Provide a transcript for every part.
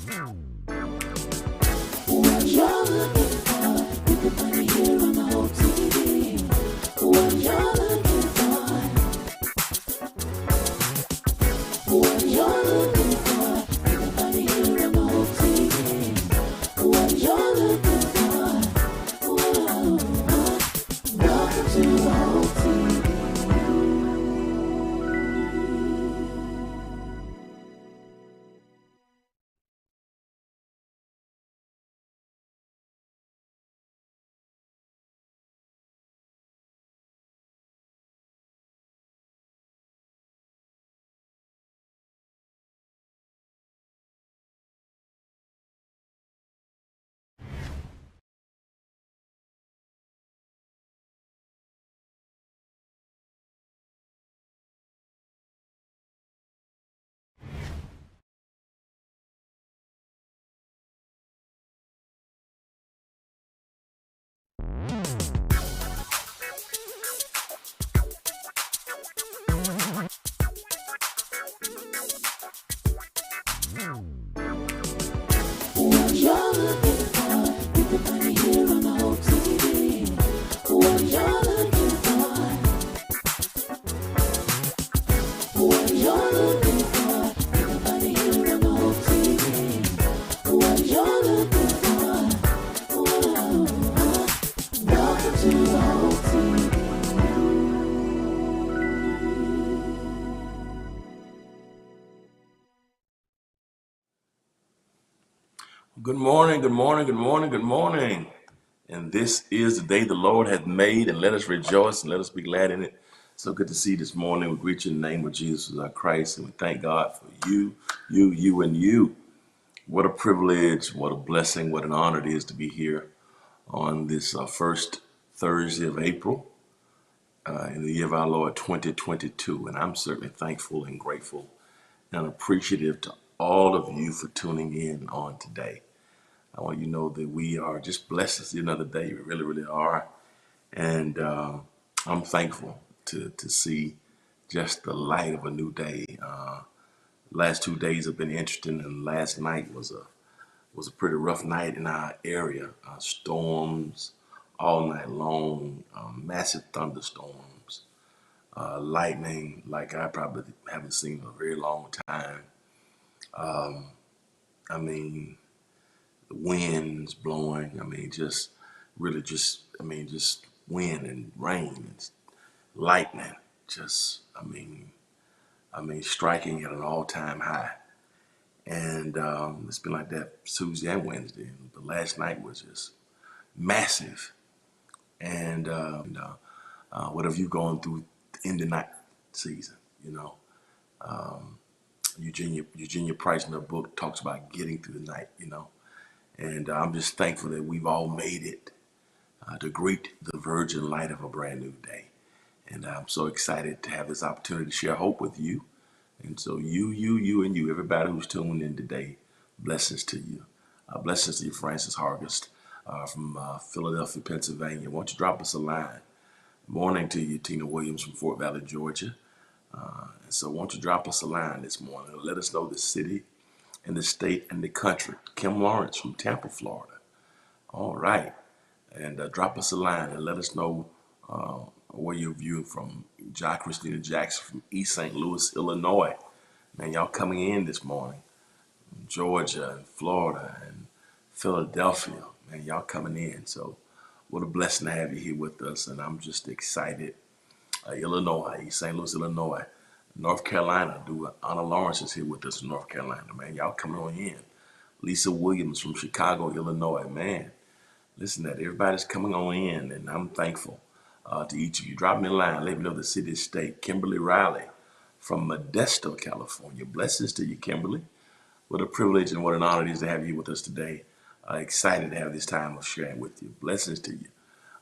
What you're looking for, you can find it here on the whole TV. What you're looking for, what you're looking for, you can find it here on the whole TV. What you're looking for, whoa, welcome to the whole TV. What you're looking for, you can find it here on the whole TV. What you're looking for, what you're looking for, you can find it here on the whole TV. What you're looking for, whoa, welcome to the whole TV. Good morning, good morning, good morning, good morning. And this is the day the Lord hath made, and let us rejoice and let us be glad in it. So good to see you this morning. We greet you in the name of Jesus our Christ, and we thank God for you, and you. What a privilege, what a blessing, what an honor it is to be here on this first Thursday of April in the year of our Lord 2022. And I'm certainly thankful and grateful and appreciative to all of you for tuning in on today. I want you to know that we are just blessed to see another day. We really, really are. And I'm thankful to see just the light of a new day. Last 2 days have been interesting, and last night was a pretty rough night in our area. Storms all night long, massive thunderstorms, lightning like I probably haven't seen in a very long time. I mean, the winds blowing. Just really just wind and rain and lightning. Just striking at an all-time high. And it's been like that Tuesday and Wednesday. But last night was just massive. And what have you gone through in the night season? Eugenia Price in her book talks about getting through the night. And I'm just thankful that we've all made it to greet the virgin light of a brand new day. And I'm so excited to have this opportunity to share hope with you. And so and you, everybody who's tuned in today, blessings to you. Blessings to you, Francis Hargest from Philadelphia, Pennsylvania. Why don't you drop us a line? Morning to you, Tina Williams from Fort Valley, Georgia. And so why don't you drop us a line this morning and let us know the city and the state and the country. Kim Lawrence from Tampa, Florida. All right. And drop us a line and let us know where you're viewing from. John Christina Jackson from East St. Louis, Illinois. Man, y'all coming in this morning. Georgia and Florida and Philadelphia. Man, y'all coming in. So what a blessing to have you here with us. And I'm just excited. Illinois, East St. Louis, Illinois. North Carolina, Anna Lawrence is here with us in North Carolina. Man, y'all coming on in. Lisa Williams from Chicago, Illinois. Man, listen, that everybody's coming on in, and I'm thankful to each of you. Drop me a line. Let me know the city, state. Kimberly Riley from Modesto, California. Blessings to you, Kimberly. What a privilege and what an honor it is to have you with us today. Excited to have this time of sharing with you. Blessings to you.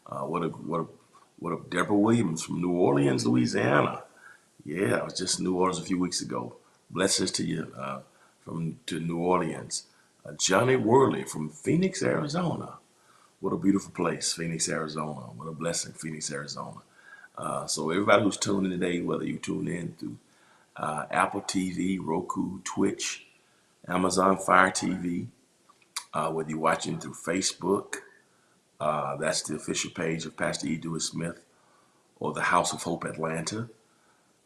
What a Deborah Williams from New Orleans, Louisiana. Yeah, I was just in New Orleans a few weeks ago. Blessings to you to New Orleans. Johnny Worley from Phoenix, Arizona. What a beautiful place, Phoenix, Arizona. What a blessing, Phoenix, Arizona. So everybody who's tuning in today, whether you tune in through Apple TV, Roku, Twitch, Amazon Fire TV, whether you're watching through Facebook, that's the official page of Pastor E. Dewey Smith, or the House of Hope Atlanta,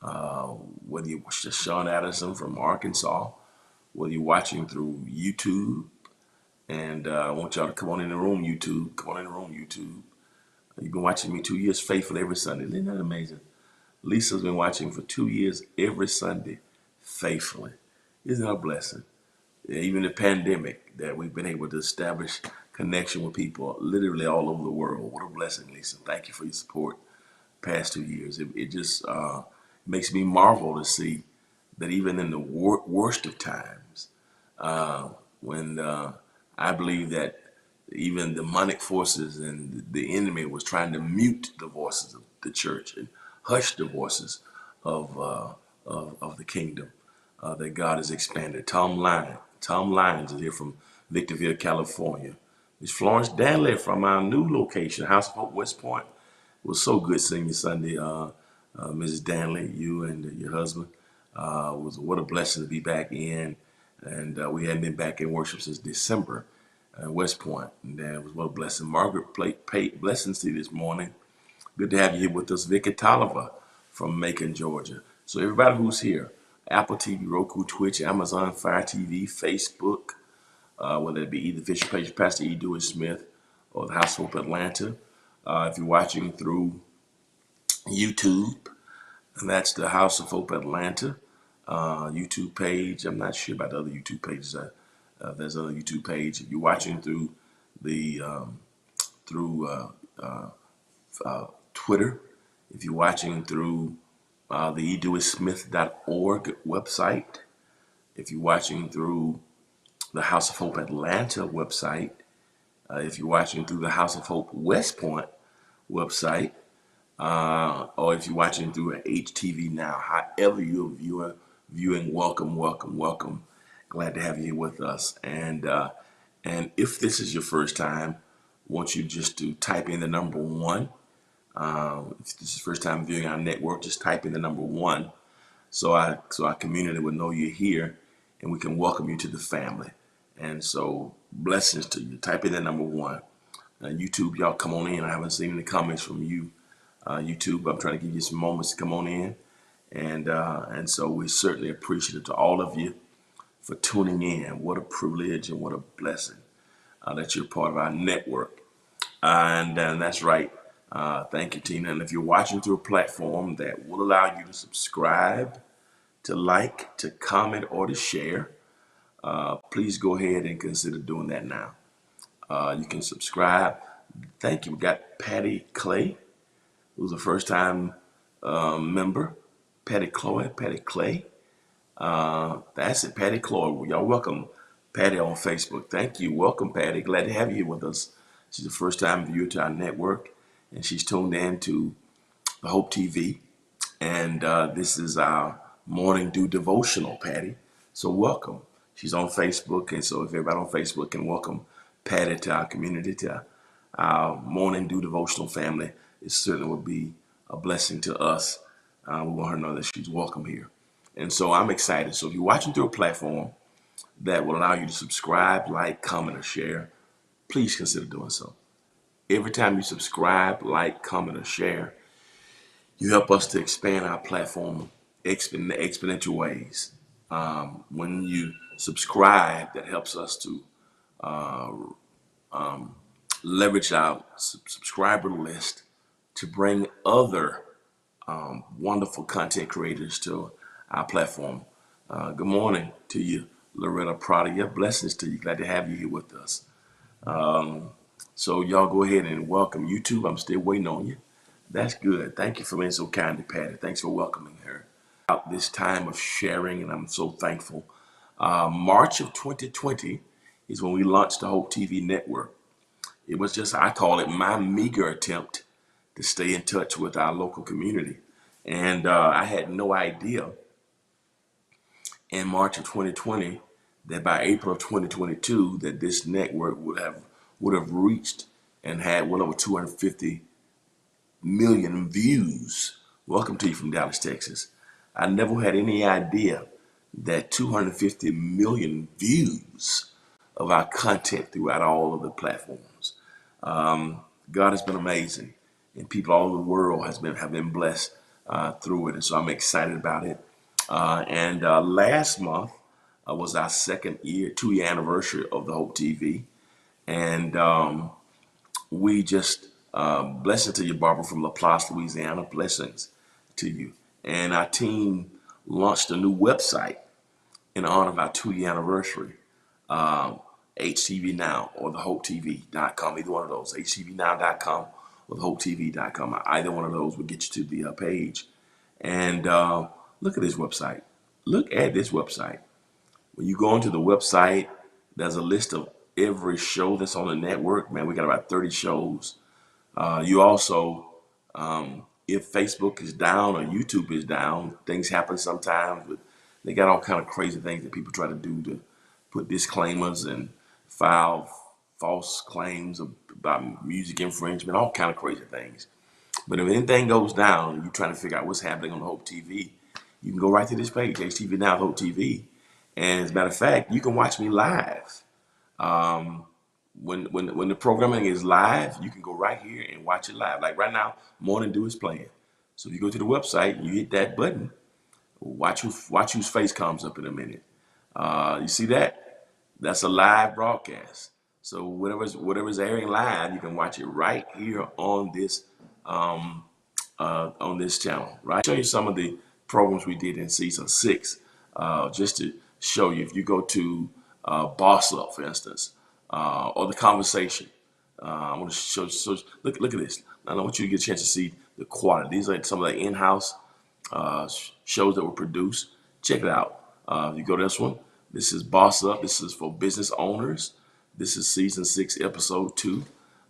uh, whether you're Sean Addison from Arkansas, whether you're watching through YouTube. And I want y'all to come on in the room, YouTube. Come on in the room, YouTube. You've been watching me 2 years faithfully every Sunday. Isn't that amazing? Lisa's been watching for 2 years every Sunday faithfully. Isn't that a blessing? Even the pandemic, that we've been able to establish connection with people literally all over the world. What a blessing, Lisa. Thank you for your support past 2 years. It just makes me marvel to see that even in the worst of times, when I believe that even demonic forces and the enemy was trying to mute the voices of the church and hush the voices of of the kingdom, that God has expanded. Tom Lyons is here from Victorville, California. Miss Florence Danley from our new location, House of Hope, West Point. It was so good seeing you Sunday, Mrs. Danley, you and your husband. Was what a blessing to be back in, and we hadn't been back in worship since December at West Point, and it was what a blessing. Margaret paid blessings to you this morning. Good to have you here with us, Vicky Tolliver from Macon, Georgia. So everybody who's here, Apple TV, Roku, Twitch, Amazon Fire TV, Facebook, whether it be either official page of Pastor E. Dewey Smith or the House of Hope Atlanta. If you're watching through YouTube, and that's the House of Hope Atlanta YouTube page. I'm not sure about the other YouTube pages. There's another YouTube page. If you're watching through the through Twitter, if you're watching through the edeweysmith.org website, if you're watching through the House of Hope Atlanta website, if you're watching through the House of Hope West Point website, or if you're watching through an HTV now, however you're viewing, welcome, welcome, welcome. Glad to have you here with us. And if this is your first time, I want you just to type in the number one. If this is your first time viewing our network, just type in the number one, so our community will know you're here, and we can welcome you to the family. And so blessings to you. Type in the number one. YouTube, y'all come on in. I haven't seen any comments from you. YouTube, I'm trying to give you some moments to come on in, and so we're certainly appreciative to all of you for tuning in. What a privilege and what a blessing that you're part of our network. And that's right. Thank you, Tina. And if you're watching through a platform that will allow you to subscribe, to like, to comment, or to share, please go ahead and consider doing that now. You can subscribe. Thank you. We got Patty Clay, who's a first-time member. Patty Clay. That's it, Patty Clay. Y'all welcome Patty on Facebook. Thank you. Welcome, Patty. Glad to have you here with us. She's a first-time viewer to our network, and she's tuned in to the Hope TV. And this is our morning dew devotional, Patty. So welcome. She's on Facebook, and so if everybody on Facebook can welcome Patty to our community, to our morning dew devotional family, it certainly will be a blessing to us. We want her to know that she's welcome here. And so I'm excited. So if you're watching through a platform that will allow you to subscribe, like, comment, or share, please consider doing so. Every time you subscribe, like, comment, or share, you help us to expand our platform exponential ways. When you subscribe, that helps us to leverage our subscriber list to bring other wonderful content creators to our platform. Good morning to you, Loretta Prada. Blessings to you. Glad to have you here with us. So y'all go ahead and welcome YouTube. I'm still waiting on you. That's good. Thank you for being so kind to Patty. Thanks for welcoming her out this time of sharing, and I'm so thankful. March of 2020 is when we launched the Hope TV network. It was just, I call it my meager attempt to stay in touch with our local community. And I had no idea in March of 2020 that by April of 2022 that this network would have reached and had well over 250 million views. Welcome to you from Dallas, Texas. I never had any idea that 250 million views of our content throughout all of the platforms. God has been amazing, and people all over the world have been blessed through it, and so I'm excited about it. And last month was our 2-year anniversary of the Hope TV, and we just blessings to you, Barbara from Laplace, Louisiana. Blessings to you. And our team launched a new website in honor of our 2-year anniversary. HTV Now or thehopetv.com, either one of those, htvnow.com or thehopetv.com. Either one of those will get you to the page. And look at this website. Look at this website. When you go onto the website, there's a list of every show that's on the network. Man, we got about 30 shows. You also, if Facebook is down or YouTube is down, things happen sometimes, but they got all kind of crazy things that people try to do to put disclaimers and file false claims about music infringement, all kind of crazy things. But if anything goes down and you're trying to figure out what's happening on the Hope TV, you can go right to this page, HTV Now, Hope TV. And as a matter of fact, you can watch me live. When the programming is live, you can go right here and watch it live. Like right now, Morning Dew is playing. So if you go to the website and you hit that button, watch whose face comes up in a minute. You see that? That's a live broadcast. So whatever's airing live, you can watch it right here on this channel. Right. Show you some of the programs we did in season 6, just to show you. If you go to Boss Up, for instance, or the conversation. I want to show. Look at this. I want you to get a chance to see the quality. These are some of the in-house shows that were produced. Check it out. You go to this one. This is Boss Up. This is for business owners. This is season 6, episode 2.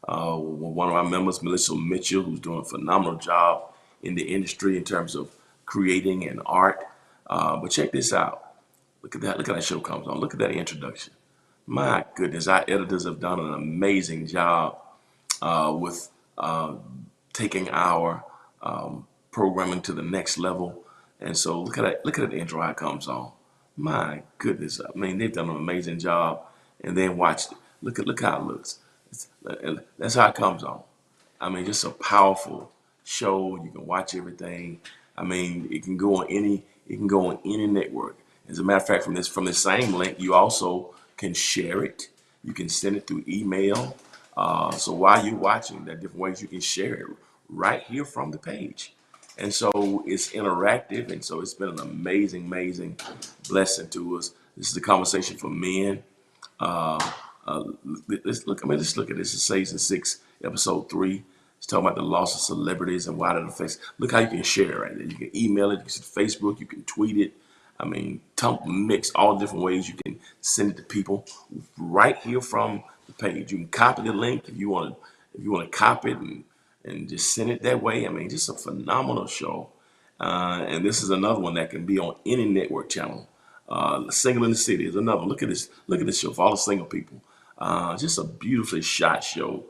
One of our members, Melissa Mitchell, who's doing a phenomenal job in the industry in terms of creating and art. But check this out. Look at that. Look at that show comes on. Look at that introduction. My goodness, our editors have done an amazing job with taking our programming to the next level. And so look at that. Look at the intro how it comes on. My goodness, I mean, they've done an amazing job. And then watch it. Look how it looks. That's how it comes on. I mean, just a powerful show. You can watch everything. I mean, it can go on any network. As a matter of fact, from this same link, you also can share it. You can send it through email. So while you're watching, there are different ways you can share it right here from the page. And so it's interactive, and so it's been an amazing blessing to us. This is a conversation for men. Let's look at this. It's season 6, episode 3. It's talking about the loss of celebrities and why that affects. Look how you can share it right there. You can email it, you can Facebook, you can tweet it. I mean, mix all different ways you can send it to people right here from the page. You can copy the link if you want to copy it and just send it that way. I mean, just a phenomenal show. And this is another one that can be on any network channel. Single in the City is another. Look at this show for all the single people. Just a beautifully shot show.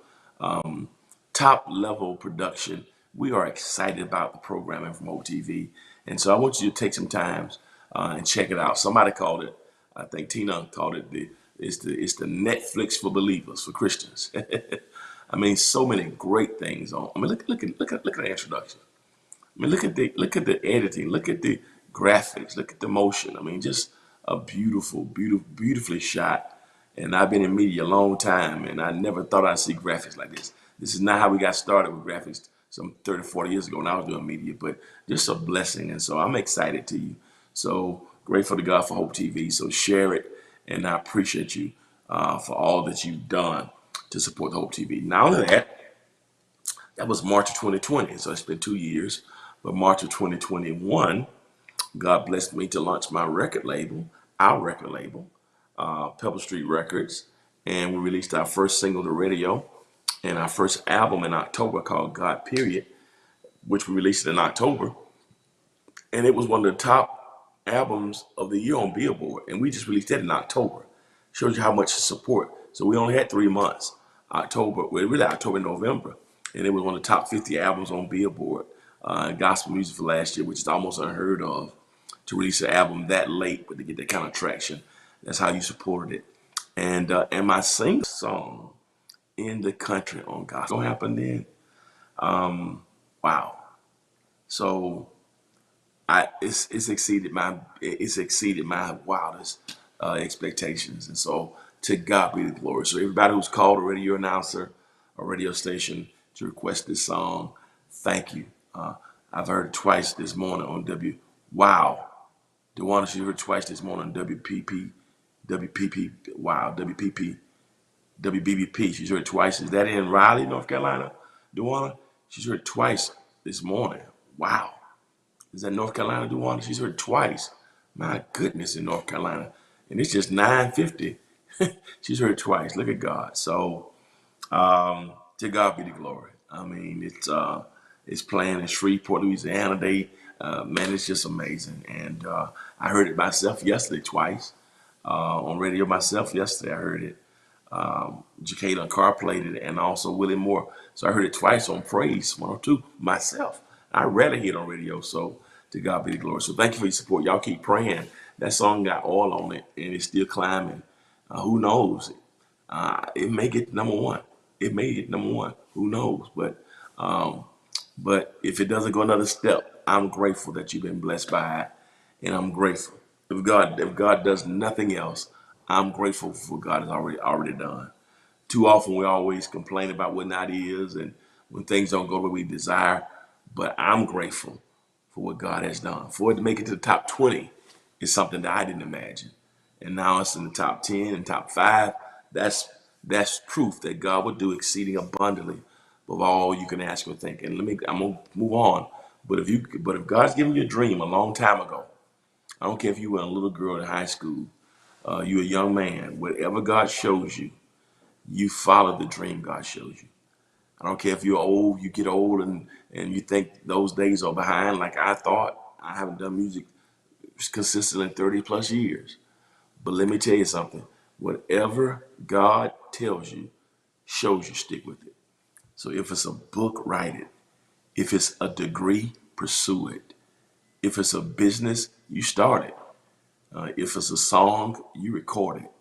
Top level production. We are excited about the programming from OTV. And so I want you to take some time and check it out. Somebody called it, I think Tina called it it's the Netflix for believers, for Christians. I mean, so many great things on. I mean, look at the introduction. I mean, look at the editing, look at the graphics, look at the motion. I mean, just a beautifully shot. And I've been in media a long time, and I never thought I'd see graphics like this. This is not how we got started with graphics some 30, 40 years ago when I was doing media, but just a blessing. And so I'm excited to you. So grateful to God for Hope TV. So share it, and I appreciate you for all that you've done to support the Hope TV. Not only that was March of 2020, so it's been 2 years. But March of 2021, God blessed me to launch my record label, our record label, Pebble Street Records, and we released our first single to radio and our first album in October called God Period, which we released in October, and it was one of the top albums of the year on Billboard, and we just released that in October. Shows you how much support. So we only had 3 months, October, November, and it was one of the top 50 albums on Billboard, gospel music for last year, which is almost unheard of. to release an album that late, but to get that kind of traction. That's how you supported it. And my sing song in the country on gospel happened then. Wow. So it's exceeded my wildest expectations, and so to God be the glory. So everybody who's called a radio announcer, a radio station to request this song, thank you. I've heard it twice this morning on Wow. DeWanda, she heard twice this morning on WPP. Wow, WBBP. She's heard twice. Is that in Raleigh, North Carolina? DeWanda, she's heard twice this morning. Wow. Is that North Carolina, DeWanda? She's heard twice. My goodness, in North Carolina. And it's just 9:50. She's heard twice. Look at God. So to God be the glory. I mean, it's playing in Shreveport, Louisiana. Man, it's just amazing. And I heard it myself yesterday twice. On radio myself yesterday, I heard it. Decatur and Carr played it, and also Willie Moore. So I heard it twice on Praise 102 myself. I rarely hear it on radio, so to God be the glory. So thank you for your support. Y'all keep praying. That song got oil on it, and it's still climbing. Who knows? It may get number one. It may get number one. Who knows? But if it doesn't go another step, I'm grateful that you've been blessed by it, and I'm grateful. If God does nothing else, I'm grateful for what God has already done. Too often we always complain about what not is and when things don't go the way we desire. But I'm grateful for what God has done. For it to make it to the top 20 is something that I didn't imagine. And now it's in the top 10 and top 5. That's proof that God will do exceeding abundantly of all you can ask or think. And I'm gonna move on. But if God's given you a dream a long time ago, I don't care if you were a little girl in high school, you're a young man, whatever God shows you, you follow the dream God shows you. I don't care if you're old, you get old and you think those days are behind like I thought. I haven't done music consistently in 30 plus years. But let me tell you something. Whatever God tells you, shows you, stick with it. So if it's a book, write it. If it's a degree, pursue it. If it's a business, you start it. If it's a song, you record it.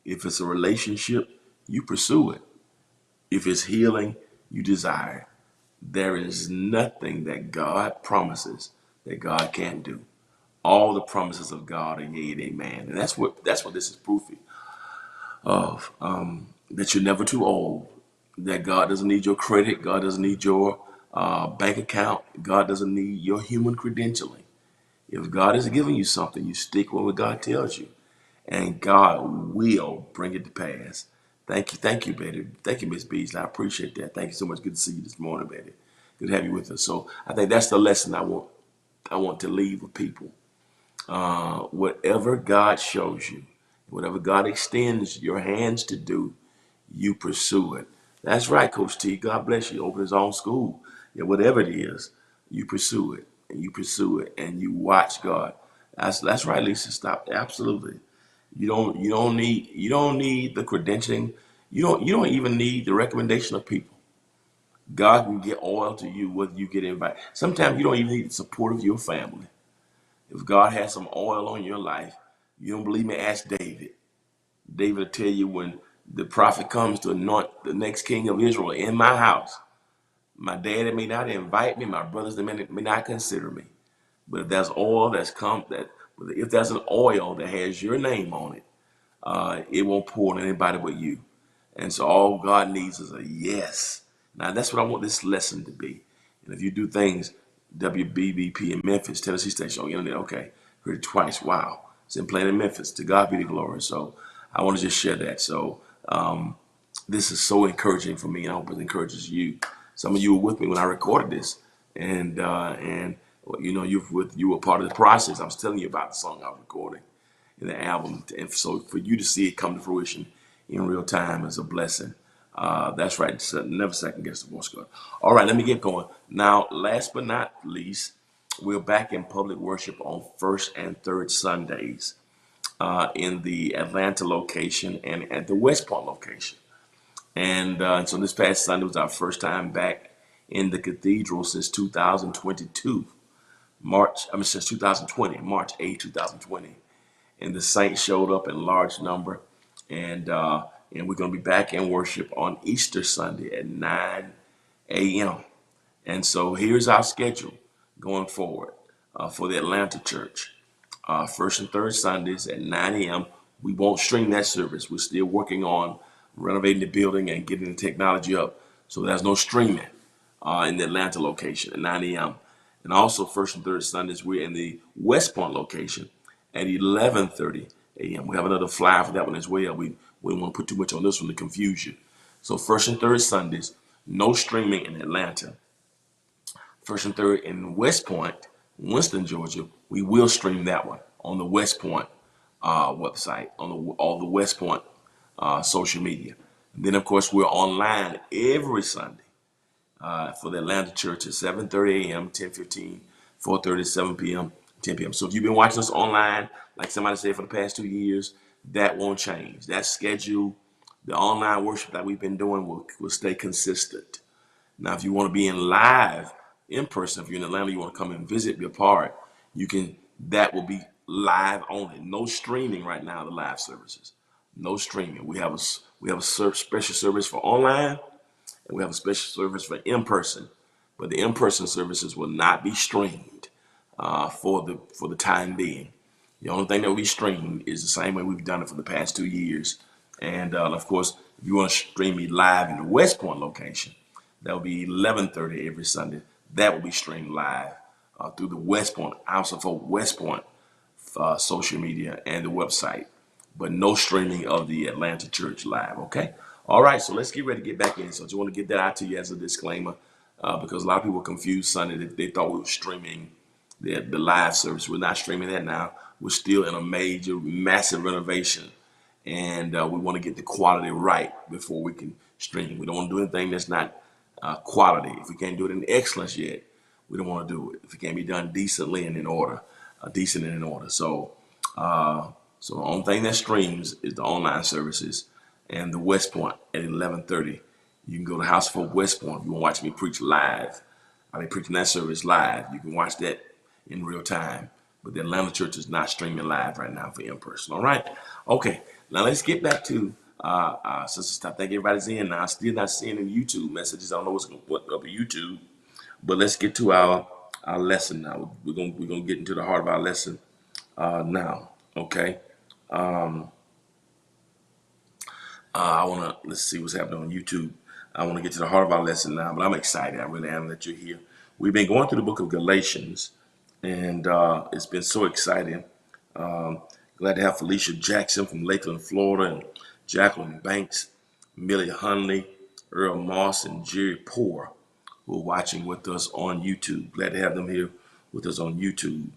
If it's a relationship, you pursue it. If it's healing, you desire it. There is nothing that God promises that God can't do. All the promises of God are yea and amen. And that's what this is proof of. That you're never too old. That God doesn't need your credit. God doesn't need your bank account. God doesn't need your human credentialing. If God is giving you something, you stick with what God tells you, and God will bring it to pass. Thank you, Betty. Thank you, Miss Beasley. I appreciate that. Thank you so much. Good to see you this morning, Betty. Good to have you with us. So I think that's the lesson I want to leave with people. Whatever God shows you, whatever God extends your hands to do, you pursue it. That's right, Coach T. God bless you. Open his own school. Yeah, whatever it is, you pursue it and you pursue it and you watch God. That's right, Lisa. Stop. Absolutely. You don't need the credentialing. You don't even need the recommendation of people. God can get oil to you whether you get invited. Sometimes you don't even need the support of your family. If God has some oil on your life, you don't believe me, ask David. David will tell you when the prophet comes to anoint the next king of Israel in my house. My daddy may not invite me, my brothers may not consider me. But if there's oil if there's an oil that has your name on it, it won't pour on anybody but you. And so all God needs is a yes. Now that's what I want this lesson to be. And if you do things, WBBP in Memphis, Tennessee station on the internet, okay, heard it twice. Wow. It's in playing in Memphis. To God be the glory. So I want to just share that. So this is so encouraging for me, and I hope it encourages you. Some of you were with me when I recorded this, and you were part of the process. I was telling you about the song I was recording in the album, and so for you to see it come to fruition in real time is a blessing. That's right. So never second guess the voice God. All right, let me get going. Now, last but not least, we're back in public worship on first and third Sundays in the Atlanta location and at the West Point location. And so this past Sunday was our first time back in the cathedral since 2022. since 2020, March 8, 2020. And the saints showed up in large number. And we're going to be back in worship on Easter Sunday at 9 a.m. And so here's our schedule going forward for the Atlanta church. First and third Sundays at 9 a.m. We won't stream that service. We're still working on renovating the building and getting the technology up. So there's no streaming in the Atlanta location at 9 a.m. And also first and third Sundays, we're in the West Point location at 11:30 a.m. We have another flyer for that one as well. We don't want to put too much on this one to confuse you. So first and third Sundays, no streaming in Atlanta. First and third in West Point, Winston, Georgia, we will stream that one on the West Point website, on all the West Point social media. And then, of course, we're online every Sunday for the Atlanta church at 7:30 a.m., 10:15, 4:30, 7 p.m., 10 p.m. So if you've been watching us online, like somebody said, for the past 2 years, that won't change. That schedule, the online worship that we've been doing will stay consistent. Now, if you want to be in live in person, if you're in Atlanta, you want to come and visit, be a part, you can. That will be live only. No streaming right now. The live services, no streaming. We have a special service for online, and we have a special service for in person. But the in person services will not be streamed for the time being. The only thing that will be streamed is the same way we've done it for the past 2 years. And of course, if you want to stream me live in the West Point location, that will be 11:30 every Sunday. That will be streamed live through the West Point, also for West Point social media and the website, but no streaming of the Atlanta church live. Okay. All right. So let's get ready to get back in. So I just want to get that out to you as a disclaimer because a lot of people were confused Sunday. They thought we were streaming the live service. We're not streaming that now. We're still in a major, massive renovation, and we want to get the quality right before we can stream. We don't want to do anything that's not quality. If we can't do it in excellence yet, we don't want to do it. If it can't be done decently and in order, decent and in order. So the only thing that streams is the online services and the West Point at 11:30. You can go to House for West Point if you want to watch me preach live. I'll be preaching that service live. You can watch that in real time. But the Atlanta church is not streaming live right now for in person. All right. Okay. Now let's get back to Sister Stop. I think everybody's in now. Still not seeing any YouTube messages. I don't know what's up with YouTube. But let's get to our lesson now. We're gonna get into the heart of our lesson now. Okay. Let's see what's happening on YouTube. I want to get to the heart of our lesson now, but I'm excited. I really am that you're here. We've been going through the book of Galatians, and it's been so exciting. Glad to have Felicia Jackson from Lakeland, Florida, and Jacqueline Banks, Millie Hunley, Earl Moss, and Jerry Poor, who are watching with us on YouTube. Glad to have them here with us on YouTube.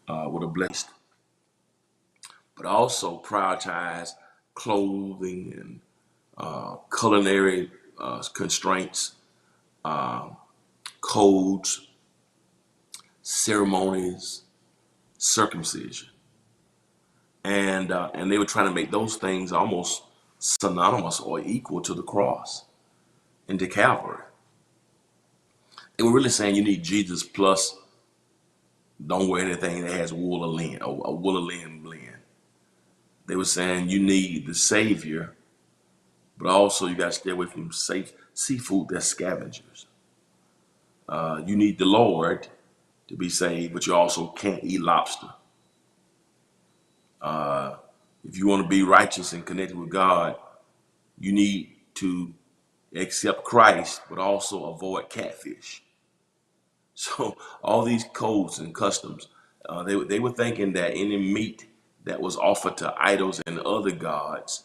What a blessed. But also prioritize clothing and culinary constraints, codes, ceremonies, circumcision, and they were trying to make those things almost synonymous or equal to the cross and to Calvary. They were really saying you need Jesus plus don't wear anything that has wool or linen or a wool or linen blend. They were saying you need the Savior, but also you got to stay away from seafood that's scavengers. You need the Lord to be saved, but you also can't eat lobster. If you want to be righteous and connected with God, you need to accept Christ, but also avoid catfish. So all these codes and customs, they were thinking that any meat that was offered to idols and other gods,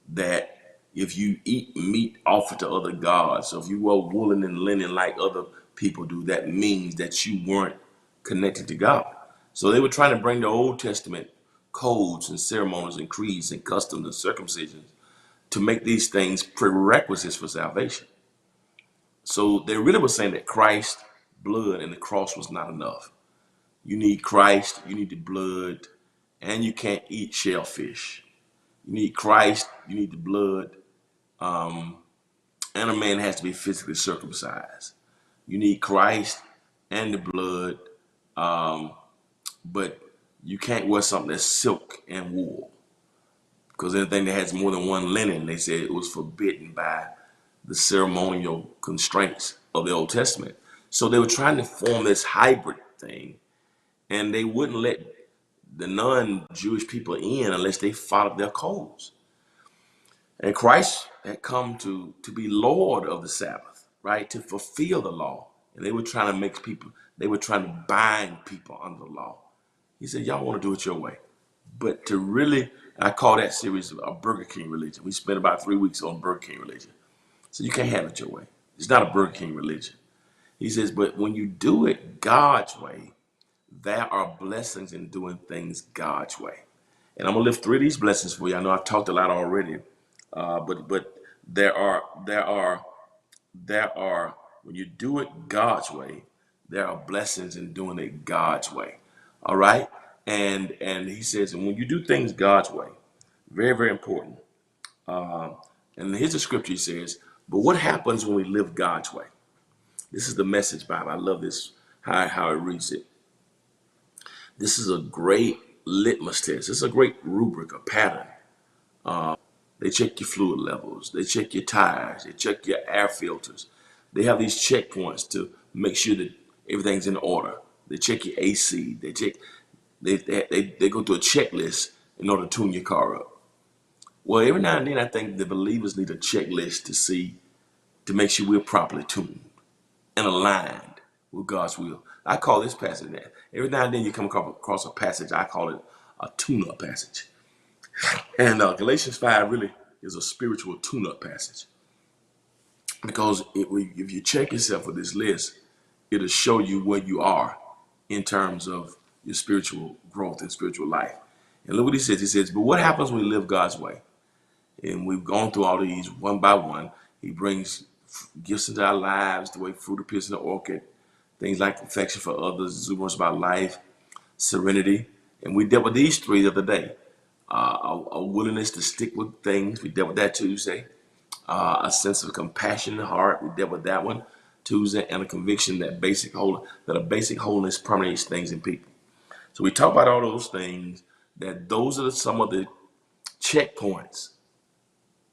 that if you eat meat offered to other gods, so if you wear woolen and linen like other people do, that means that you weren't connected to God. So they were trying to bring the Old Testament codes and ceremonies and creeds and customs and circumcisions to make these things prerequisites for salvation. So they really were saying that Christ's blood and the cross was not enough. You need Christ, you need the blood, and you can't eat shellfish. You need Christ, you need the blood, and a man has to be physically circumcised. You need Christ and the blood, But you can't wear something that's silk and wool, because anything that has more than one linen, they said it was forbidden by the ceremonial constraints of the Old Testament. So they were trying to form this hybrid thing, and they wouldn't let the non-Jewish people in unless they followed their codes. And Christ had come to be Lord of the Sabbath, right? To fulfill the law. And they were trying to make people, they were trying to bind people under the law. He said, y'all want to do it your way. But to really, I call that series a Burger King religion. We spent about 3 weeks on Burger King religion. So you can't have it your way. It's not a Burger King religion. He says, but when you do it God's way, there are blessings in doing things God's way. And I'm gonna lift 3 of these blessings for you. I know I've talked a lot already, but there are when you do it God's way, there are blessings in doing it God's way. All right, and he says, and when you do things God's way, very very important. And here's the scripture. He says, but what happens when we live God's way? This is the Message Bible. I love this how it reads it. This is a great litmus test. It's a great rubric, a pattern. They check your fluid levels. They check your tires. They check your air filters. They have these checkpoints to make sure that everything's in order. They check your AC. They go through a checklist in order to tune your car up. Well, every now and then I think the believers need a checklist to make sure we're properly tuned and aligned with God's will. I call this passage that. Every now and then you come across a passage, I call it a tune-up passage. And Galatians 5 really is a spiritual tune-up passage. Because if you check yourself with this list, it'll show you where you are in terms of your spiritual growth and spiritual life. And look what he says. He says, but what happens when we live God's way? And we've gone through all of these one by one. He brings gifts into our lives, the way fruit appears in the orchid, things like affection for others, exuberance about life, serenity. And we dealt with these 3 the other day. A willingness to stick with things. We dealt with that Tuesday. A sense of compassion in the heart. We dealt with that one Tuesday. And a conviction that a basic wholeness permeates things in people. So we talk about all those things, that those are some of the checkpoints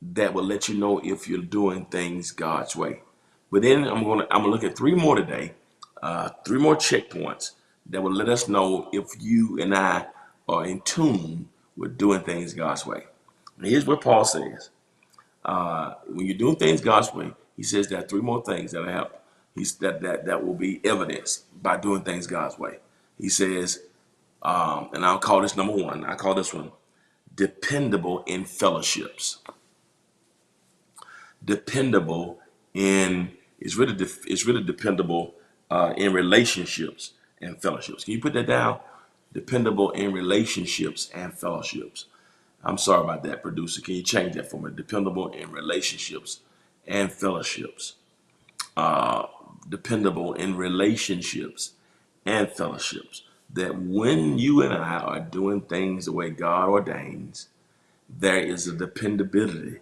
that will let you know if you're doing things God's way. But then I'm gonna look at 3 more today, 3 more checkpoints that will let us know if you and I are in tune with doing things God's way. And here's what Paul says: when you're doing things God's way, he says there are 3 more things that help. That will be evidenced by doing things God's way. He says, and I'll call this number 1. I call this one dependable in fellowships. Dependable in it's really dependable in relationships and fellowships. Can you put that down? Dependable in relationships and fellowships. I'm sorry about that, producer. Can you change that for me? Dependable in relationships and fellowships. Dependable in relationships and fellowships. That when you and I are doing things the way God ordains, there is a dependability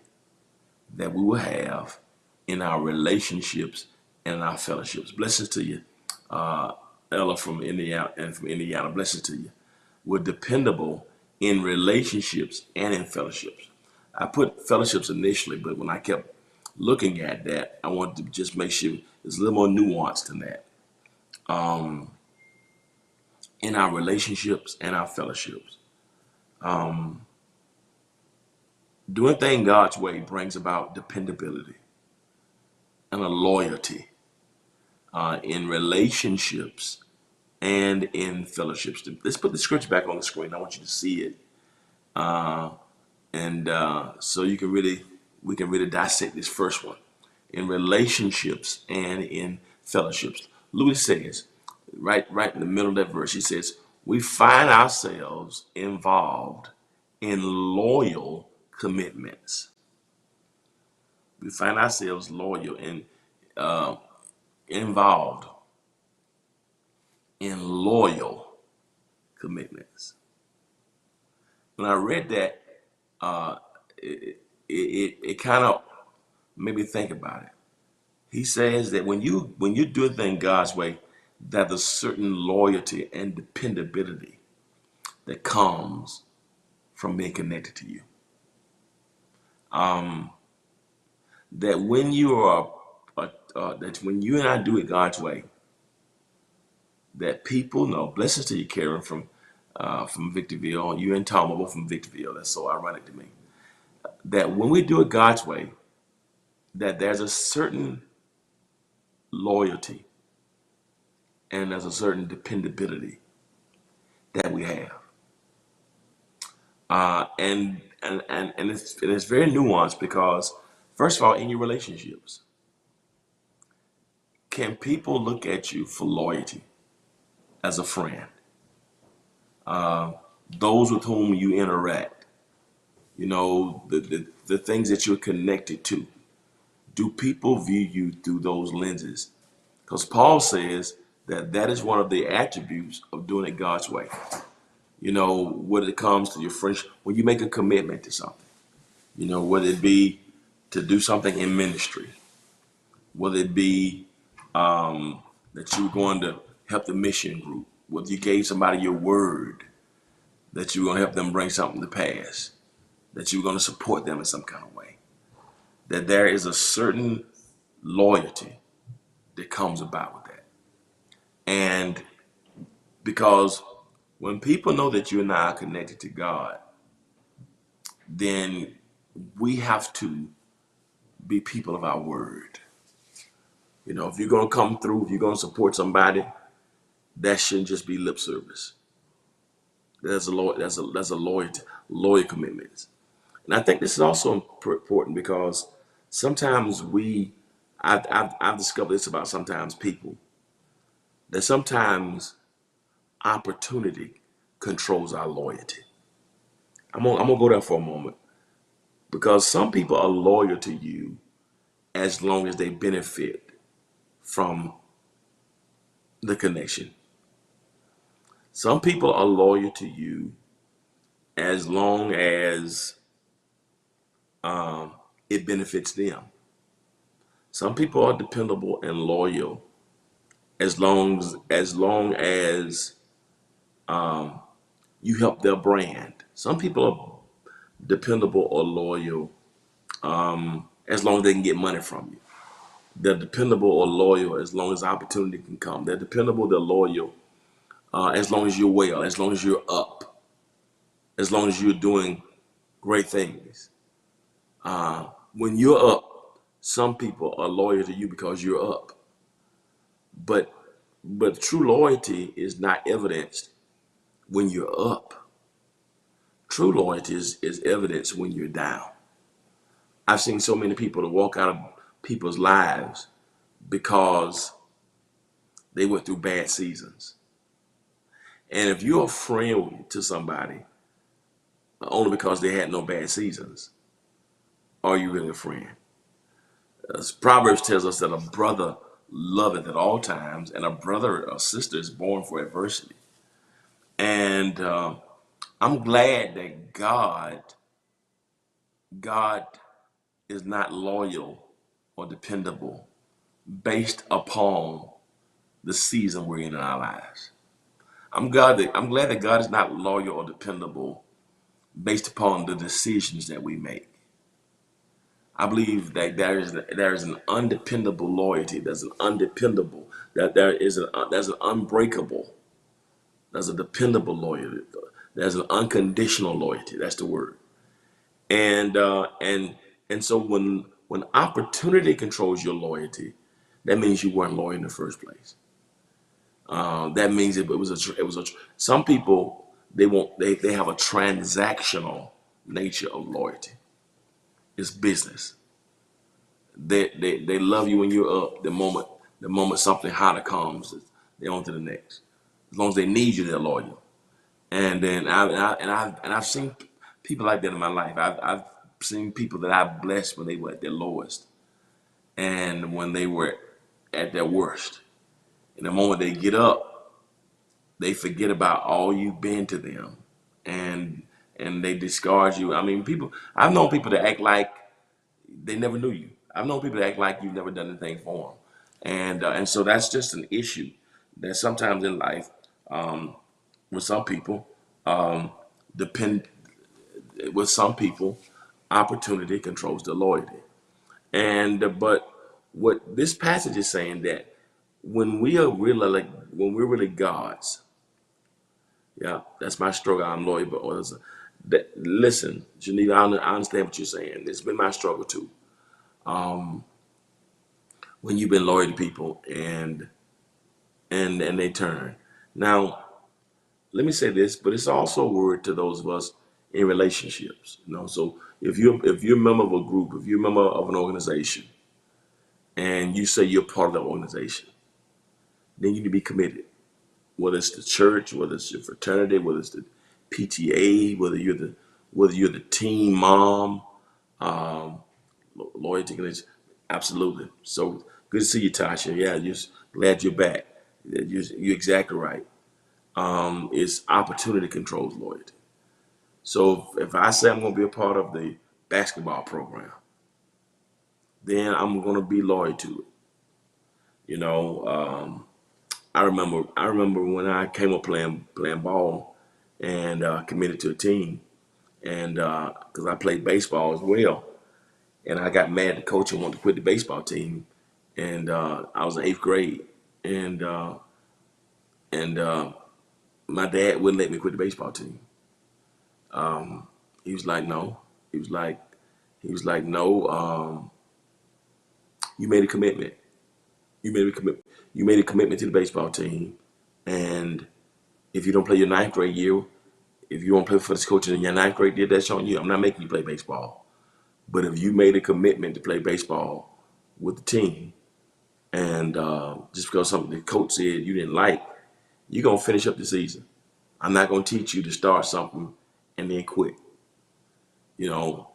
that we will have in our relationships and our fellowships. Blessings to you, Ella from Indiana, and from Indiana. Blessings to you. We're dependable in relationships and in fellowships. I put fellowships initially, but when I kept looking at that, I wanted to just make sure there's a little more nuance than that. In our relationships and our fellowships. Doing things God's way brings about dependability and a loyalty in relationships and in fellowships. Let's put the scripture back on the screen. I want you to see it, and so we can really dissect this first one in relationships and in fellowships. Lewis says, right in the middle of that verse, he says, we find ourselves involved in loyal commitments. We find ourselves loyal and involved in loyal commitments. When I read that, it kind of made me think about it. He says that when you're doing things God's way, that there's certain loyalty and dependability that comes from being connected to you. Um, that when you are, that when you and I do it God's way, that people know. Blessings to you, Karen, from Victorville. You and Tom are both from Victorville. That's so ironic to me. That when we do it God's way, that there's a certain loyalty and there's a certain dependability that we have. And it's very nuanced because, first of all, in your relationships, can people look at you for loyalty as a friend? Those with whom you interact, the things that you're connected to, do people view you through those lenses? Because Paul says that that is one of the attributes of doing it God's way. When it comes to your friendship, when you make a commitment to something, whether it be to do something in ministry, whether it be that you're going to help the mission group, whether you gave somebody your word that you're going to help them bring something to pass, that you're going to support them in some kind of way, that there is a certain loyalty that comes about with that. And because when people know that you and I are connected to God, then we have to be people of our word. If you're going to come through, if you're going to support somebody, that shouldn't just be lip service. That's a loyal commitment. And I think this is also important because sometimes I've discovered this about sometimes people, that sometimes opportunity controls our loyalty. I'm gonna go there for a moment because some people are loyal to you as long as they benefit from the connection. Some people are loyal to you as long as it benefits them. Some people are dependable and loyal as long as you help their brand. Some people are dependable or loyal as long as they can get money from you. They're dependable or loyal as long as opportunity can come. They're dependable, they're loyal as long as you're well, as long as you're up, as long as you're doing great things. When you're up, some people are loyal to you because you're up. But true loyalty is not evidenced when you're up. True loyalty is evidenced when you're down. I've seen so many people that walk out of people's lives because they went through bad seasons. And if you're a friend to somebody only because they had no bad seasons, are you really a friend? As Proverbs tells us that a brother loveth at all times, and a brother or sister is born for adversity. And I'm glad that God is not loyal or dependable based upon the season we're in our lives. I'm glad that God is not loyal or dependable based upon the decisions that we make. I believe that there is an undependable loyalty. There's an undependable. That there's an unbreakable. There's a dependable loyalty. There's an unconditional loyalty. That's the word. And so when opportunity controls your loyalty, that means you weren't loyal in the first place. That means some people they have a transactional nature of loyalty. It's business. They love you when you're up. The moment something hotter comes, they're on to the next. As long as they need you, they're loyal. And then I've seen people like that in my life. I've seen people that I blessed when they were at their lowest, and when they were at their worst. And the moment they get up, they forget about all you've been to them, and they discard you. I mean, I've known people that act like they never knew you. I've known people that act like you've never done anything for them, and so that's just an issue that sometimes in life, with some people, um, depend with some people, opportunity controls the loyalty. And but what this passage is saying that when we're really God's, yeah, that's my struggle. I'm loyal, but others. That, listen, Geneva, I understand what you're saying. It's been my struggle too. When you've been loyal to people and they turn. Now, let me say this, but it's also a word to those of us in relationships. So if you're a member of a group, if you're a member of an organization, and you say you're part of the organization, then you need to be committed. Whether it's the church, whether it's your fraternity, whether it's the PTA, whether you're the team mom, um, loyalty connection, absolutely. So good to see you, Tasha. Yeah, just glad you're back. You're exactly right. It's opportunity controls loyalty. So if I say I'm going to be a part of the basketball program, then I'm going to be loyal to it. You know, I remember when I came up playing ball and committed to a team, and because I played baseball as well, and I got mad at the coach and wanted to quit the baseball team, and I was in eighth grade, and my dad wouldn't let me quit the baseball team. He was like, no. He was like, no. You made a commitment. You made a commitment. You made a commitment to the baseball team, and if you don't play your ninth grade year, if you don't play for this coach in your ninth grade year, that's on you. I'm not making you play baseball. But if you made a commitment to play baseball with the team, and just because something the coach said you didn't like, you're gonna finish up the season. I'm not gonna teach you to start something and then quit. You know,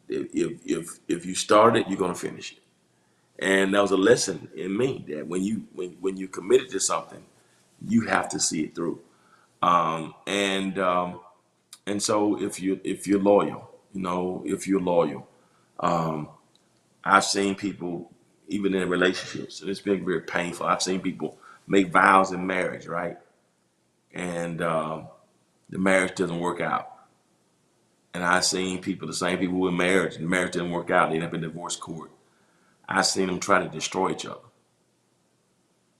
if you start it, you're gonna finish it. And that was a lesson in me that when you committed to something, you have to see it through. And so if you're loyal, if you're loyal, I've seen people even in relationships, and it's been very painful. I've seen people make vows in marriage, right? And the marriage doesn't work out. And I've seen people, the same people who were in marriage, and the marriage didn't work out. They end up in divorce court. I've seen them try to destroy each other.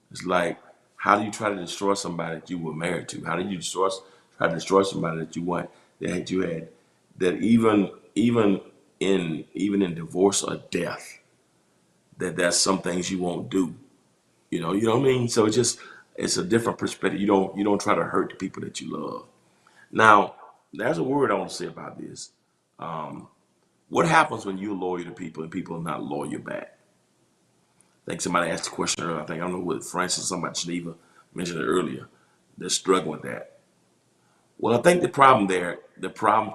It's like, how do you try to destroy somebody that you were married to? How do you try to destroy somebody that you want that you had that even in divorce or death, that there's some things you won't do. You know what I mean? So it's a different perspective. You don't try to hurt the people that you love. Now, there's a word I want to say about this. What happens when you're loyal to people and people are not loyal back? I think somebody asked the question earlier. I don't know what Francis, somebody Geneva mentioned it earlier. They're struggling with that. Well, I think the problem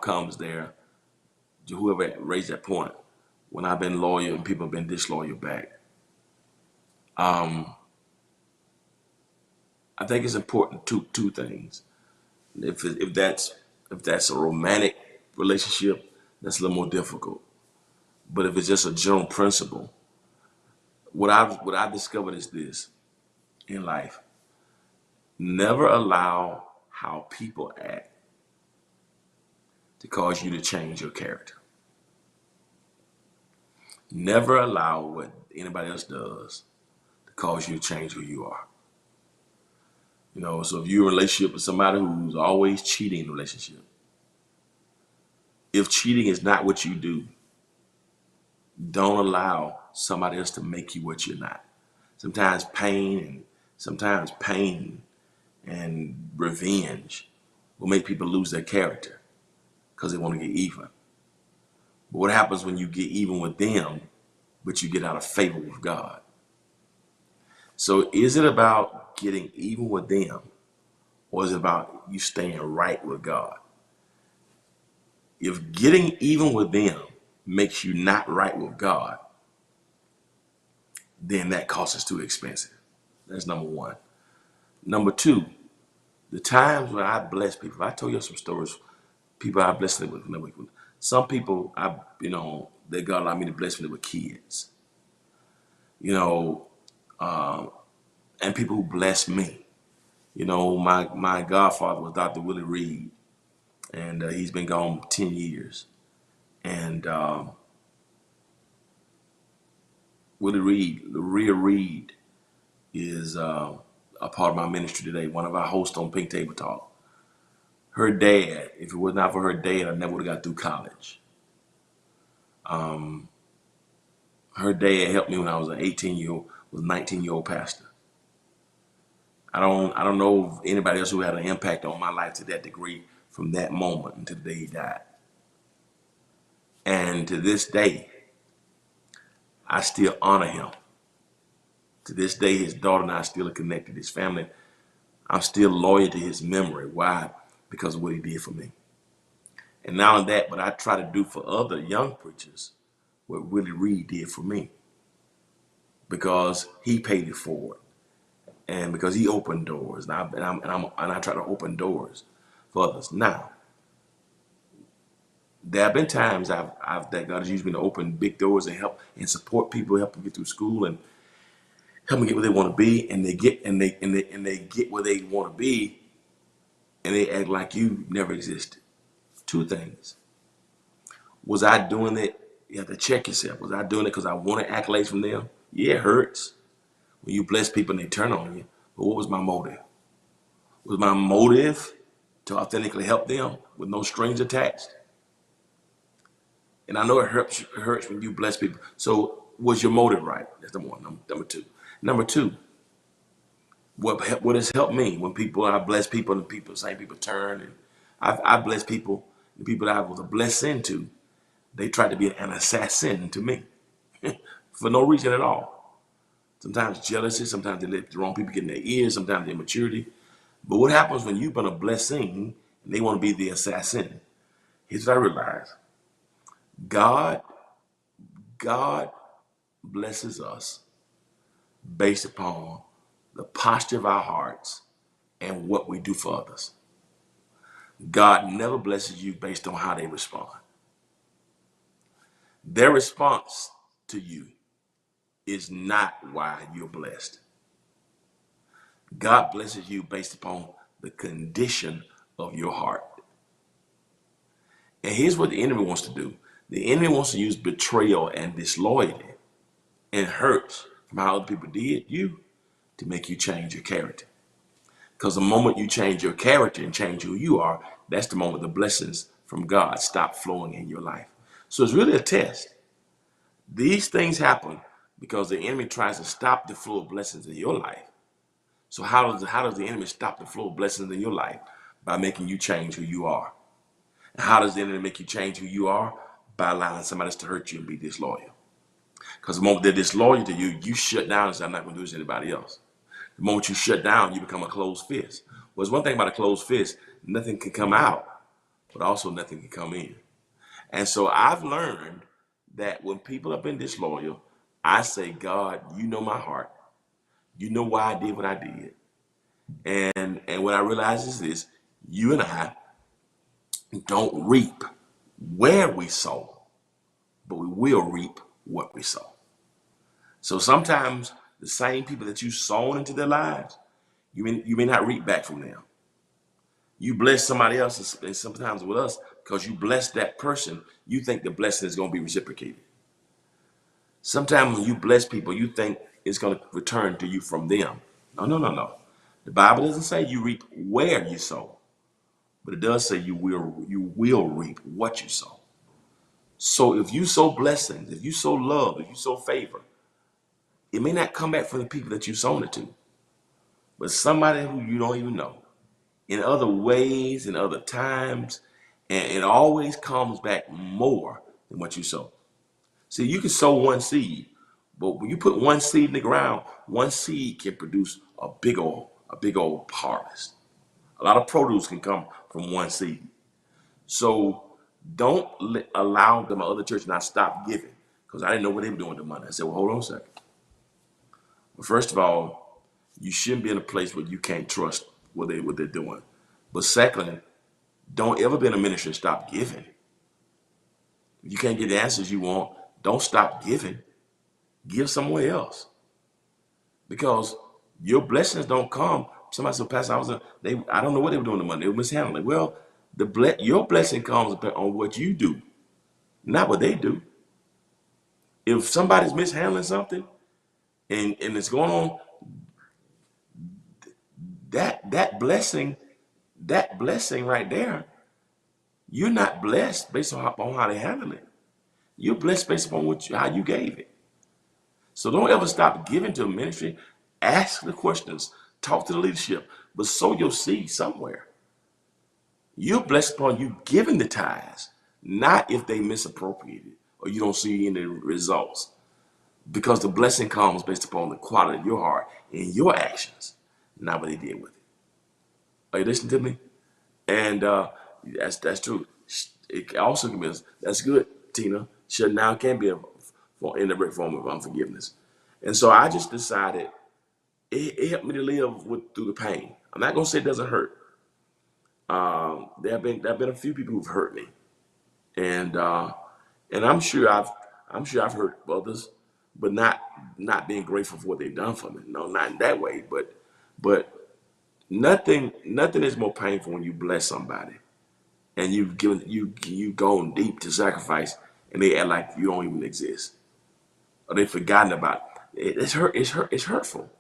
comes there to whoever raised that point. When I've been loyal and people have been disloyal back, I think it's important two things. If that's a romantic relationship, that's a little more difficult. But if it's just a general principle, what I discovered is this in life: never allow how people act to cause you to change your character. Never allow what anybody else does to cause you to change who you are. So if you're in a relationship with somebody who's always cheating in a relationship, if cheating is not what you do, don't allow somebody else to make you what you're not. Sometimes pain and revenge will make people lose their character because they want to get even. But what happens when you get even with them, but you get out of favor with God? So is it about getting even with them, or is it about you staying right with God? If getting even with them makes you not right with God, then that cost is too expensive. That's number one. Number two, the times when I bless people, I told you some stories, people I blessed them with. Some people, that God allowed me to bless them with kids, you know, and people who bless me. You know, my godfather was Dr. Willie Reed, and he's been gone 10 years. And Willie Reed, Laria Reed, is a part of my ministry today, one of our hosts on Pink Table Talk. Her dad, if it was not for her dad, I never would have got through college. Her dad helped me when I was an 18-year-old, was 19-year-old pastor. I don't know of anybody else who had an impact on my life to that degree from that moment until the day he died. And to this day, I still honor him. To this day, his daughter and I still are connected. His family, I'm still loyal to his memory. Why? Because of what he did for me. And not only that, but I try to do for other young preachers what Willie Reed did for me, because he paid it forward, and because he opened doors, and I try to open doors for others. Now, there have been times that God has used me to open big doors and help and support people, help them get through school and help them get where they want to be, and they get where they want to be, and they act like you never existed. Two things. Was I doing it? You have to check yourself. Was I doing it because I wanted accolades from them? Yeah, it hurts when you bless people and they turn on you. But what was my motive? Was my motive to authentically help them with no strings attached? And I know it hurts when you bless people. So was your motive right? That's number one. Number two. Number two, what has helped me when I bless people and same people turn, and I bless people, the people that I was a blessing to, they tried to be an assassin to me for no reason at all. Sometimes jealousy, sometimes they let the wrong people get in their ears, sometimes immaturity. But what happens when you've been a blessing and they want to be the assassin? Here's what I realized. God blesses us based upon the posture of our hearts and what we do for others. God never blesses you based on how they respond. Their response to you is not why you're blessed. God blesses you based upon the condition of your heart. And here's what the enemy wants to do. The enemy wants to use betrayal and disloyalty and hurt from how other people did you to make you change your character. Because the moment you change your character and change who you are, that's the moment the blessings from God stop flowing in your life. So it's really a test. These things happen because the enemy tries to stop the flow of blessings in your life. So how does the enemy stop the flow of blessings in your life? By making you change who you are. And how does the enemy make you change who you are? By allowing somebody else to hurt you and be disloyal. Because the moment they're disloyal to you, you shut down and say, I'm not going to do this to anybody else. The moment you shut down, you become a closed fist. Well, it's one thing about a closed fist, nothing can come out, but also nothing can come in. And so I've learned that when people have been disloyal, I say, God, you know my heart. You know why I did what I did. And what I realize is this: you and I don't reap where we sow, but we will reap what we sow. So sometimes the same people that you sown into their lives, you may not reap back from them. You bless somebody else, and sometimes with us, because you bless that person, you think the blessing is going to be reciprocated. Sometimes when you bless people, you think it's going to return to you from them. No, no, no, no. The Bible doesn't say you reap where you sow, but it does say you will reap what you sow. So if you sow blessings, if you sow love, if you sow favor, it may not come back from the people that you sown it to, but somebody who you don't even know, in other ways, in other times, and it always comes back more than what you sow. See, you can sow one seed, but when you put one seed in the ground, one seed can produce a big old harvest. A lot of produce can come from one seed. So don't allow the other church not stop giving, because I didn't know what they were doing with the money. I said, well, hold on a second. But first of all, you shouldn't be in a place where you can't trust what they're doing. But secondly, don't ever be in a ministry and stop giving. If you can't get the answers you want, don't stop giving. Give somewhere else. Because your blessings don't come Somebody said, Pastor, I don't know what they were doing the money. They were mishandling. Well, your blessing comes on what you do, not what they do. If somebody's mishandling something and it's going on, that blessing, right there, you're not blessed based on how they handle it. You're blessed based upon how you gave it. So don't ever stop giving to a ministry. Ask the questions. Talk to the leadership. But sow your seed somewhere. You're blessed upon you giving the tithes, not if they misappropriate it or you don't see any results. Because the blessing comes based upon the quality of your heart and your actions, not what they did with it. Are you listening to me? And that's true. It also can be, that's good, Tina. Should now can be in the form of unforgiveness. And so I just decided it helped me to live through the pain. I'm not gonna say it doesn't hurt. There have been a few people who've hurt me, and I'm sure I've hurt others, but not being grateful for what they've done for me. No, not in that way. But nothing is more painful when you bless somebody and you've gone deep to sacrifice, and they act like you don't even exist or they've forgotten about it. It's hurtful,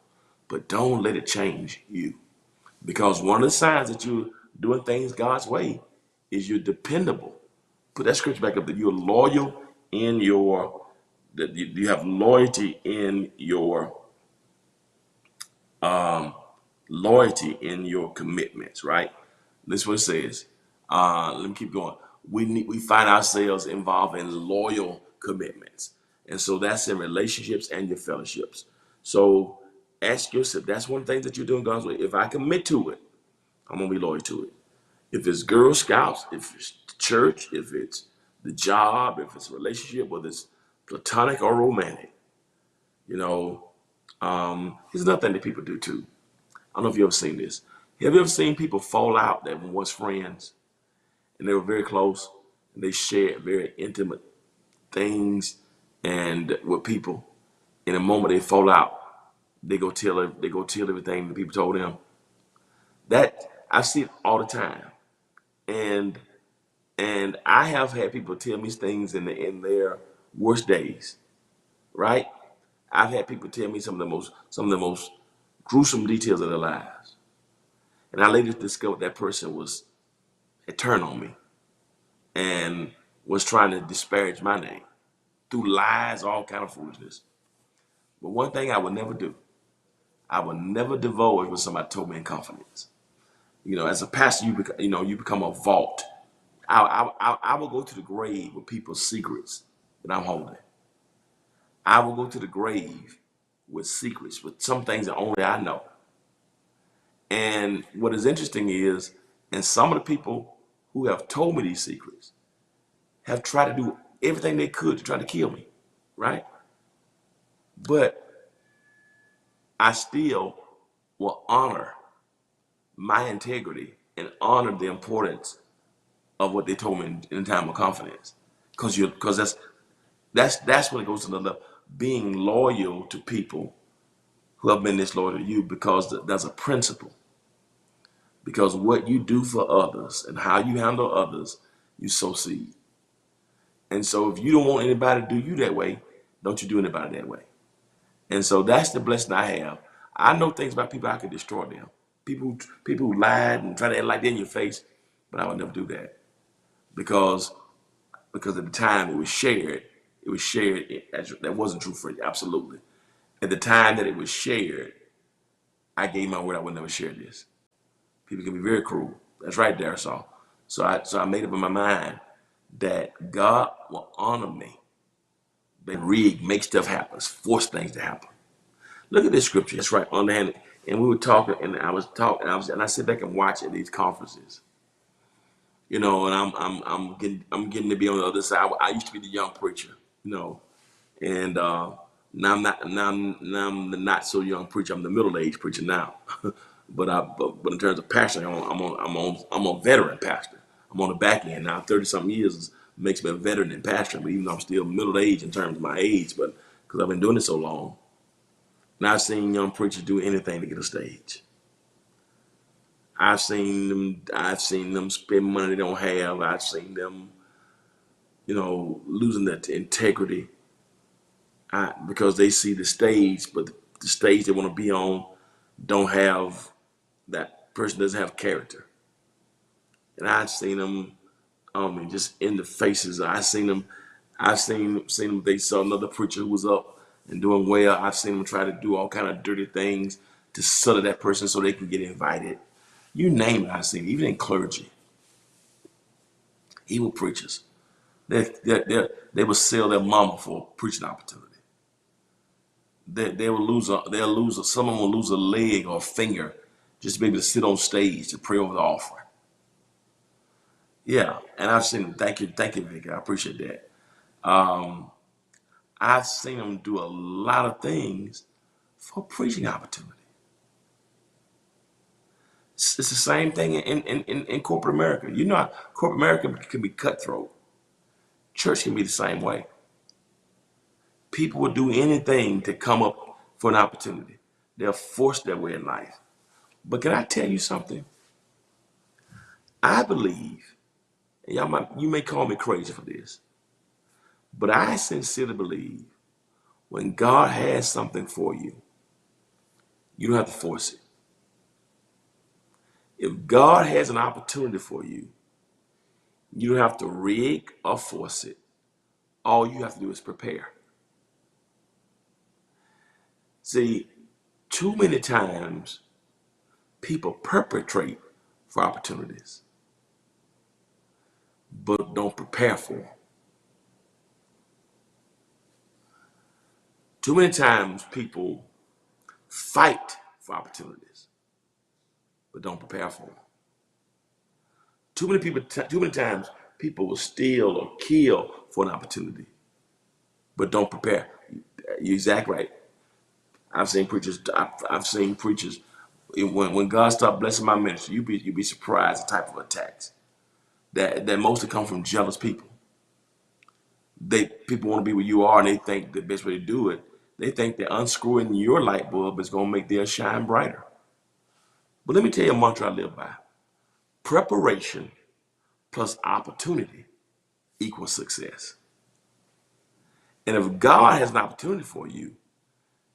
but don't let it change you. Because one of the signs that you're doing things God's way is you're dependable. Put that scripture back up, that you're loyal in that you have loyalty in your commitments, right? This is what it says. Let me keep going. We find ourselves involved in loyal commitments. And so that's in relationships and your fellowships. So ask yourself, that's one thing that you're doing God's way. If I commit to it, I'm gonna be loyal to it. If it's Girl Scouts, if it's the church, if it's the job, if it's a relationship, whether it's platonic or romantic, you know, here's another thing that people do too. I don't know if you've ever seen this. Have you ever seen people fall out that were once friends and they were very close and they shared very intimate things and with people? In a moment they fall out, they go tell everything that people told them. That I see it all the time. And I have had people tell me things in their worst days, right? I've had people tell me some of the most gruesome details of their lives, and I later discovered that person had turned on me and was trying to disparage my name through lies, all kind of foolishness. But one thing I would never do, I would never divulge what somebody told me in confidence. You know, as a pastor, you become a vault. I will go to the grave with people's secrets that I'm holding. I will go to the grave with secrets, with some things that only I know. And what is interesting is, and some of the people who have told me these secrets have tried to do everything they could to try to kill me, right? But I still will honor my integrity and honor the importance of what they told me in a time of confidence. Because that's when it goes to the level, being loyal to people who have been disloyal to you, because there's a principle. Because what you do for others and how you handle others, you sow seed. And so if you don't want anybody to do you that way, don't you do anybody that way. And so that's the blessing I have. I know things about people, I could destroy them. People who lied and try to act like they're in your face, but I would never do that. Because at the time it was shared that wasn't true for you, absolutely. At the time that it was shared, I gave my word I would never share this. People can be very cruel. That's right, Darisaw. So I made up in my mind that God will honor me, but make stuff happen, force things to happen. Look at this scripture. That's right, underhanded. And we were talking, and I sit back and watch at these conferences. You know, and I'm getting to be on the other side. I used to be the young preacher, you know, and now I'm the not so young preacher. I'm the middle aged preacher now. But in terms of pastor, I'm a veteran pastor. I'm on the back end now. 30-something years makes me a veteran in pastoring, but even though I'm still middle aged in terms of my age, but because I've been doing it so long, and I've seen young preachers do anything to get a stage. I've seen them spend money they don't have. I've seen them, losing their integrity because they see the stage, but the stage they want to be on don't have that person doesn't have character. And I've seen them, just in the faces. I've seen them. They saw another preacher who was up and doing well. I've seen them try to do all kind of dirty things to settle that person so they can get invited. You name it, I've seen it. Even in clergy, evil preachers. They will sell their mama for a preaching opportunity. They will someone will lose a leg or a finger just to be able to sit on stage to pray over the offering. Yeah, and I've seen them. Thank you, Vicky. I appreciate that. I've seen them do a lot of things for preaching opportunity. It's the same thing in corporate America. You know, corporate America can be cutthroat. Church can be the same way. People will do anything to come up for an opportunity. They'll force their way in life. But can I tell you something? I believe, and you may call me crazy for this, but I sincerely believe when God has something for you, you don't have to force it. If God has an opportunity for you, you don't have to rig or force it. All you have to do is prepare. See, too many times people perpetrate for opportunities, but don't prepare for them. Too many times people fight for opportunities, but don't prepare for them. Too many times people will steal or kill for an opportunity, but don't prepare. You're exactly right. I've seen preachers. When God started blessing my ministry, you'd be surprised the type of attacks that mostly come from jealous people. People want to be where you are, and they think the best way to do it. They think that unscrewing your light bulb is going to make theirs shine brighter. But let me tell you a mantra I live by: preparation plus opportunity equals success. And if God has an opportunity for you,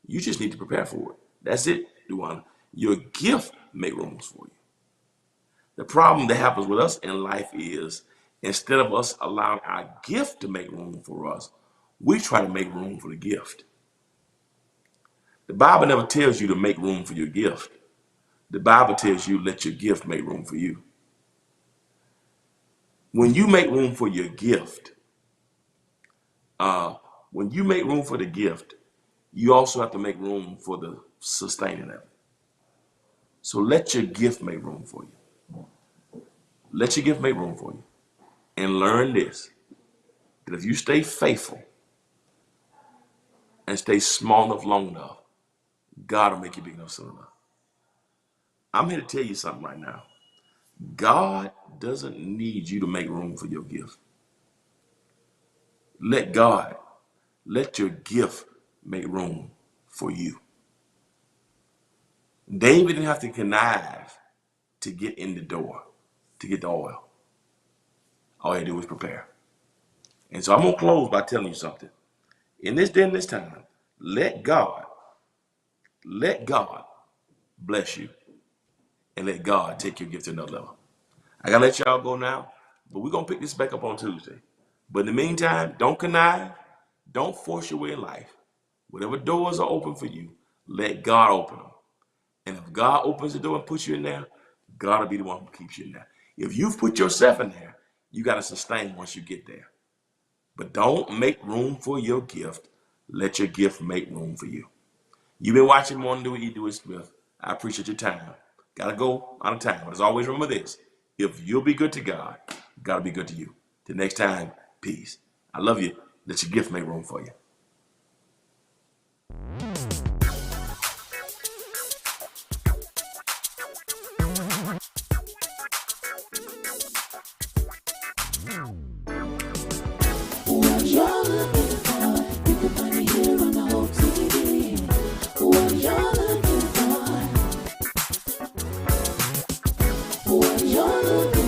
you just need to prepare for it. That's it, Duane. Your gift make rooms for you. The problem that happens with us in life is instead of us allowing our gift to make room for us, we try to make room for the gift. The Bible never tells you to make room for your gift. The Bible tells you let your gift make room for you. When you make room for your gift, when you make room for the gift, you also have to make room for the sustaining of it. So let your gift make room for you. Let your gift make room for you. And learn this, that if you stay faithful and stay small enough long enough, God will make you big enough soon enough. I'm here to tell you something right now. God doesn't need you to make room for your gift. Let your gift make room for you. David didn't have to connive to get in the door, to get the oil. All he had to do was prepare. And so I'm going to close by telling you something. In this day and this time, let God bless you and let God take your gift to another level. I got to let y'all go now, but we're going to pick this back up on Tuesday. But in the meantime, don't connive. Don't force your way in life. Whatever doors are open for you, let God open them. And if God opens the door and puts you in there, God will be the one who keeps you in there. If you've put yourself in there, you got to sustain once you get there. But don't make room for your gift. Let your gift make room for you. You've been watching Morning Dew with E. Dewey Smith. I appreciate your time. Got to go out of time. But as always, remember this. If you'll be good to God, God will be good to you. Till next time, peace. I love you. Let your gift make room for you. What you're looking for, you can find it here on the whole TV. What you're looking for. what you're looking